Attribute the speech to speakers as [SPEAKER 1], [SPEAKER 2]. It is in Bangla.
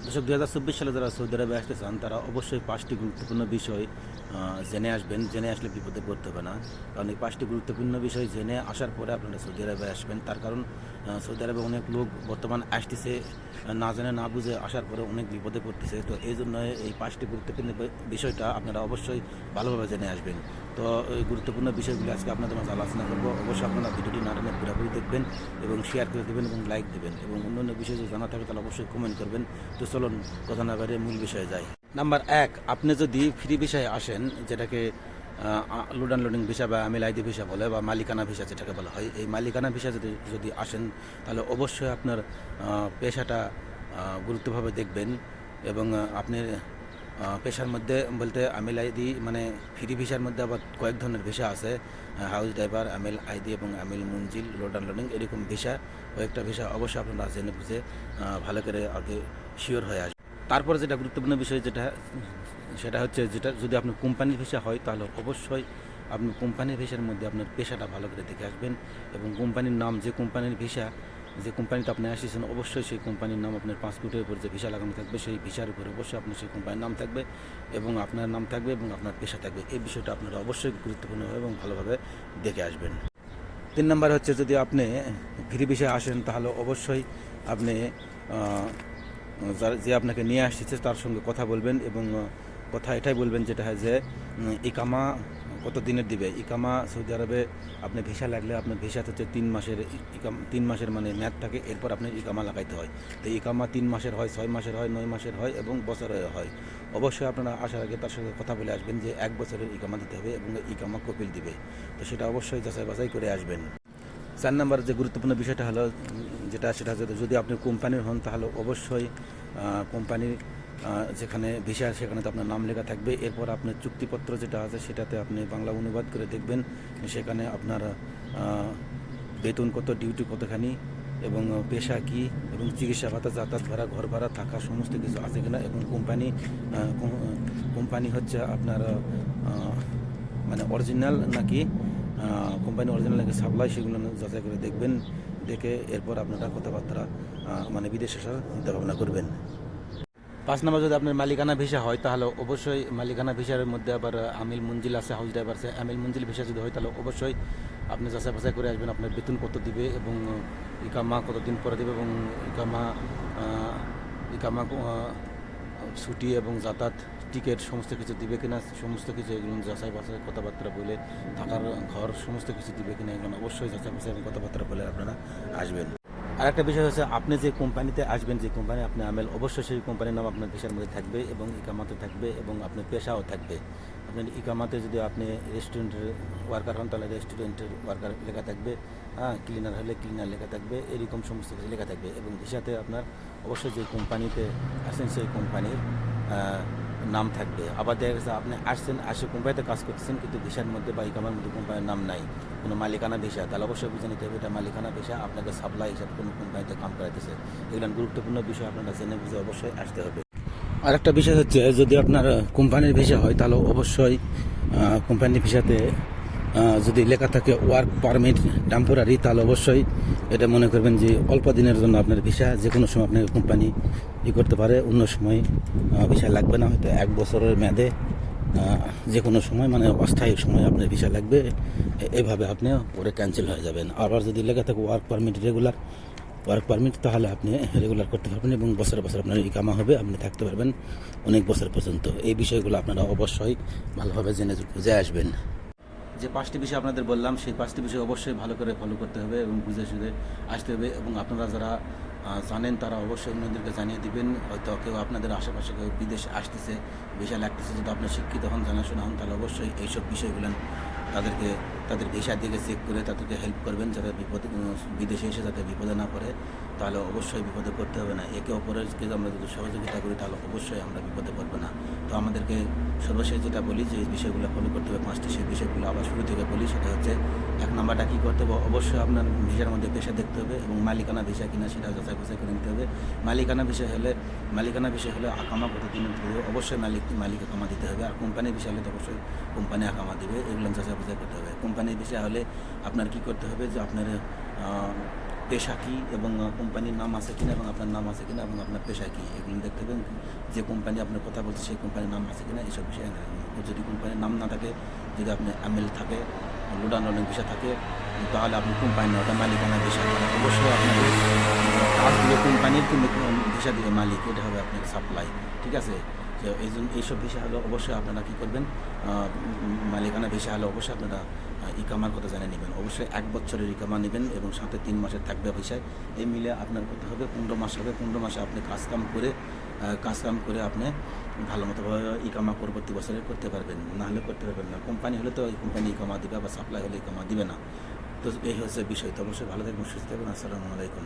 [SPEAKER 1] দর্শক 2024 সালে যারা সৌদি আরবে আসতে চান তারা অবশ্যই 5টি গুরুত্বপূর্ণ বিষয় জেনে আসবেন। জেনে আসলে বিপদে পড়তে হবে না। কারণ এই 5টি গুরুত্বপূর্ণ বিষয় জেনে আসার পরে আপনারা সৌদি আরবে আসবেন। তার কারণ সৌদি আরবে অনেক লোক বর্তমান আসতেছে না জেনে না বুঝে আসার পরে অনেক বিপদে পড়তেছে। তো এই জন্য এই 5টি গুরুত্বপূর্ণ বিষয়টা আপনারা অবশ্যই ভালোভাবে জেনে আসবেন। তো এই গুরুত্বপূর্ণ বিষয়গুলো আজকে আপনাদের মাঝে আলোচনা করবো। অবশ্যই আপনারা ভিডিওটি না টেনে পুরোপুরি দেখবেন এবং শেয়ার করে দেবেন এবং লাইক দেবেন এবং অন্যান্য বিষয় যদি জানা থাকে তাহলে অবশ্যই কমেন্ট করবেন। তো চলুন কথা না বাইরে মূল বিষয়ে যাই। নাম্বার 1, আপনি যদি ফ্রি ভিসায় আসেন, যেটাকে লোড আনলোডিং ভিসা বা আমিল আইডি ভিসা বলে বা মালিকানা ভিসা যেটাকে বলা হয়, এই মালিকানা ভিসা যদি আসেন তাহলে অবশ্যই আপনার পেশাটা গুরুত্বভাবে দেখবেন এবং আপনি পেশার মধ্যে বলতে আমিল আইডি মানে ফ্রি ভিসার মধ্যে আবার কয়েক ধরনের ভিসা আছে, হাউস ড্রাইভার, আমিল আইডি এবং আমিল মুনজিল, লোড আনলোডিং, এরকম ভিসা কয়েকটা ভিসা অবশ্যই আপনারা জেনে বুঝে ভালো করে আগে শিওর হয়ে আসবে। তারপর যেটা গুরুত্বপূর্ণ বিষয় সেটা হচ্ছে যেটা যদি আপনার কোম্পানির ভিসা হয় তাহলে অবশ্যই আপনি কোম্পানির ভিসার মধ্যে আপনার পেশাটা ভালো করে দেখে আসবেন এবং কোম্পানির নাম, যে কোম্পানির ভিসা, যে কোম্পানিতে আপনি আসছেন অবশ্যই সেই কোম্পানির নাম আপনার পাসপোর্টের উপর যে ভিসা লাগানো থাকবে সেই ভিসার উপরে অবশ্যই আপনার সেই কোম্পানির নাম থাকবে এবং আপনার নাম থাকবে এবং আপনার পেশা থাকবে। এই বিষয়টা আপনারা অবশ্যই গুরুত্বপূর্ণভাবে এবং ভালোভাবে দেখে আসবেন। 3 নম্বর হচ্ছে যদি আপনি ফ্রি ভিসায় আসেন তাহলে অবশ্যই আপনি যে আপনাকে নিয়ে আসছে তার সঙ্গে কথা বলবেন এবং কথা এটাই বলবেন যেটা হয় যে ইকামা কত দিনের দিবে। ইকামা সৌদি আরবে আপনি ভিসা লাগলে আপনার ভিসাতে হচ্ছে 3 মাসের মানে মেয়াদ থাকে, এরপর আপনি ইকামা লাগাইতে হয়। তো ইকামা 3 মাসের হয়, 6 মাসের হয়, 9 মাসের হয় এবং বছরের হয়। অবশ্যই আপনারা আসার আগে তার সঙ্গে কথা বলে আসবেন যে 1 বছরের ইকামা দিতে হবে এবং ইকামা কপিল দিবে। তো সেটা অবশ্যই যাচাই বাছাই করে আসবেন। 4 নম্বর যে গুরুত্বপূর্ণ বিষয়টা হলো সেটা যদি আপনি কোম্পানির হন তাহলে অবশ্যই কোম্পানির যেখানে ভিসা সেখানে তো আপনার নাম লেখা থাকবে। এরপর আপনার চুক্তিপত্র যেটা আছে সেটাতে আপনি বাংলা অনুবাদ করে দেখবেন, সেখানে আপনার বেতন কত, ডিউটি কতখানি এবং পেশা কী এবং চিকিৎসা ভাতা, যাতায়াত ভাড়া, ঘর ভাড়া, থাকা সমস্ত কিছু আছে কিনা এবং কোম্পানি হচ্ছে আপনার মানে অরিজিনাল নাকি কোম্পানি অরিজিনাল নাকি সাপ্লাই, সেগুলো যাচাই করে দেখবেন। দেখে এরপর আপনারা কথাবার্তা মানে বিদেশে আসার চিন্তাভাবনা করবেন। 5 নম্বর যদি আপনার মালিকানা ভিসা হয় তাহলে অবশ্যই মালিকানা ভিসার মধ্যে আবার আমিল মুনজিল আছে, হাউস ড্রাইভার আছে। আমিল মুনজিল ভিসা যদি হয় তাহলে অবশ্যই আপনি যাচাই বাছাই করে আসবেন আপনার বেতন কত দিবে এবং ইকামা কতদিন পরে দেবে এবং ইকামা ছুটি এবং যাতায়াত টিকিট সমস্ত কিছু দিবে কিনা, সমস্ত কিছু এগুলো যাচাই বাছাই কথাবার্তা বলে, থাকার ঘর সমস্ত কিছু দিবে কিনা এগুলো অবশ্যই যাচাই বাছাই এবং কথাবার্তা বলে আপনারা আসবেন। আর একটা বিষয় হচ্ছে আপনি যে কোম্পানিতে আসবেন, যে কোম্পানি আপনি আমেল, অবশ্যই সেই কোম্পানির নাম আপনার ভিসার মধ্যে থাকবে এবং ইকামাতে থাকবে এবং আপনার পেশাও থাকবে। আপনার ইকামাতে যদি আপনি রেস্টুরেন্টের ওয়ার্কার হন তাহলে রেস্টুরেন্টের ওয়ার্কার লেখা থাকবে, ক্লিনার হলে ক্লিনার লেখা থাকবে, এরকম সমস্ত কিছু লেখা থাকবে এবং ভিসাতে আপনার অবশ্যই যে কোম্পানিতে আসেন সেই কোম্পানির নাম থাকবে। আবার দেখা গেছে আপনি আসে কোম্পানিতে কাজ করতেছেন কিন্তু ভিসার মধ্যে বা ইকামার মধ্যে কোম্পানির নাম নাই, কোনো মালিকানা ভিসা, তাহলে অবশ্যই বুঝে নিতে হবে এটা মালিকানা ভিসা, আপনাকে সাপ্লাই হিসাবে কোনো কোম্পানিতে কাম করাইতেছে। এগুলো গুরুত্বপূর্ণ বিষয় আপনারা জেনে বুঝে অবশ্যই আসতে হবে। আর একটা বিষয় হচ্ছে যদি আপনার কোম্পানির ভিসা হয় তাহলে অবশ্যই কোম্পানির ভিসাতে যদি লেখা থাকে ওয়ার্ক পারমিট টেম্পোরারি, তাহলে অবশ্যই এটা মনে করবেন যে অল্প দিনের জন্য আপনার ভিসা, যে কোনো সময় আপনার কোম্পানি করতে পারে, অন্য সময় ভিসা লাগবে না, হয়তো 1 বছরের মেয়াদে যে কোনো সময় মানে অস্থায়ী সময় আপনার ভিসা লাগবে, এভাবে আপনি পরে ক্যান্সেল হয়ে যাবেন। আবার যদি লেখা থাকে work permit regular work permit, তাহলে আপনি রেগুলার করতে পারবেন এবং বছরে বছর আপনার ইকামা হবে, আপনি থাকতে পারবেন অনেক বছর পর্যন্ত। এই বিষয়গুলো আপনারা অবশ্যই ভালোভাবে জেনে বুঝে আসবেন। যে 5টি বিষয় আপনাদের বললাম সেই 5টি বিষয় অবশ্যই ভালো করে ফলো করতে হবে এবং বুঝে সুঝে আসতে হবে এবং আপনারা যারা জানেন তারা অবশ্যই অন্যদেরকে জানিয়ে দিবেন। হয়তো কেউ আপনাদের আশেপাশে কেউ বিদেশে আসতেছে, ভিসা লাগতেছে, যদি আপনি শিক্ষিত হন, জানাশোনা হন, তাহলে অবশ্যই এইসব বিষয়গুলো তাদের ভিসা দিকে চেক করে তাদেরকে হেল্প করবেন, যাতে বিদেশে এসে যাতে বিপদে না পড়ে, তাহলে অবশ্যই বিপদে পড়তে হবে না। একে অপরকে আমরা যদি সহযোগিতা করি তাহলে অবশ্যই আমরা বিপদে পড়বো না। তো আমাদেরকে সর্বশেষ যেটা বলি যে বিষয়গুলো ফলো করতে হবে 5টি, সেই বিষয়গুলো আবার শুরু থেকে বলি। সেটা হচ্ছে 1 নাম্বারটা কী করতে হবে, অবশ্যই আপনার ভিসার মধ্যে পেশা দেখতে হবে এবং মালিকানা ভিসা কিনা সেটা যাচাই বাছাই করে নিতে হবে। মালিকানা বিষয় হলে আকামা কতদিনের দিবে, অবশ্যই মালিক আকামা দিতে হবে। আর কোম্পানির বিষয় হলে তো অবশ্যই কোম্পানি আকামা দিবে, এগুলো যাচাই বাছাই করতে হবে। কোম্পানির বিষয় হলে আপনার কী করতে হবে যে আপনার পেশা কী এবং কোম্পানির নাম আছে কিনা এবং আপনার নাম আছে কিনা এবং আপনার পেশা কী এগুলো দেখতে হবে। যে কোম্পানি আপনার কথা বলছে সেই কোম্পানির নাম আছে কিনা এইসব বিষয়ে যদি কোম্পানির নাম না থাকে, যদি আপনার এমএল থাকে, লোড আনলোডিং ভিসা থাকে, তাহলে আপনি কোম্পানি ওটা মালিকানা ভিসা অবশ্যই আপনাকে কাজগুলো কোম্পানির কিন্তু ভিসা দিবে মালিক, এটা হবে আপনার সাপ্লাই। ঠিক আছে, তো এই জন্য এইসব ভিসা হলে অবশ্যই আপনারা কী করবেন, মালিকানা ভিসা হলে অবশ্যই আপনারা ইকামার কথা জানিয়ে নেবেন। অবশ্যই 1 বছরের ইকামা নেবেন এবং সাথে 3 মাসের থাকবে ভিসায়। এই মিলে আপনার করতে হবে 15 মাস হবে। 15 মাসে আপনি কাজকাম করে আপনি ভালো মতোভাবে ইকামা পরবর্তী বছরে করতে পারবেন, না হলে করতে পারবেন না। কোম্পানি হলে তো এই কোম্পানি ইকামা দিবে, বা সাপ্লাই হলে ইকামা দিবে না। তো এই হচ্ছে বিষয়। তো অবশ্যই ভালো থাকবেন, সুস্থ থাকবেন। আসসালামু আলাইকুম।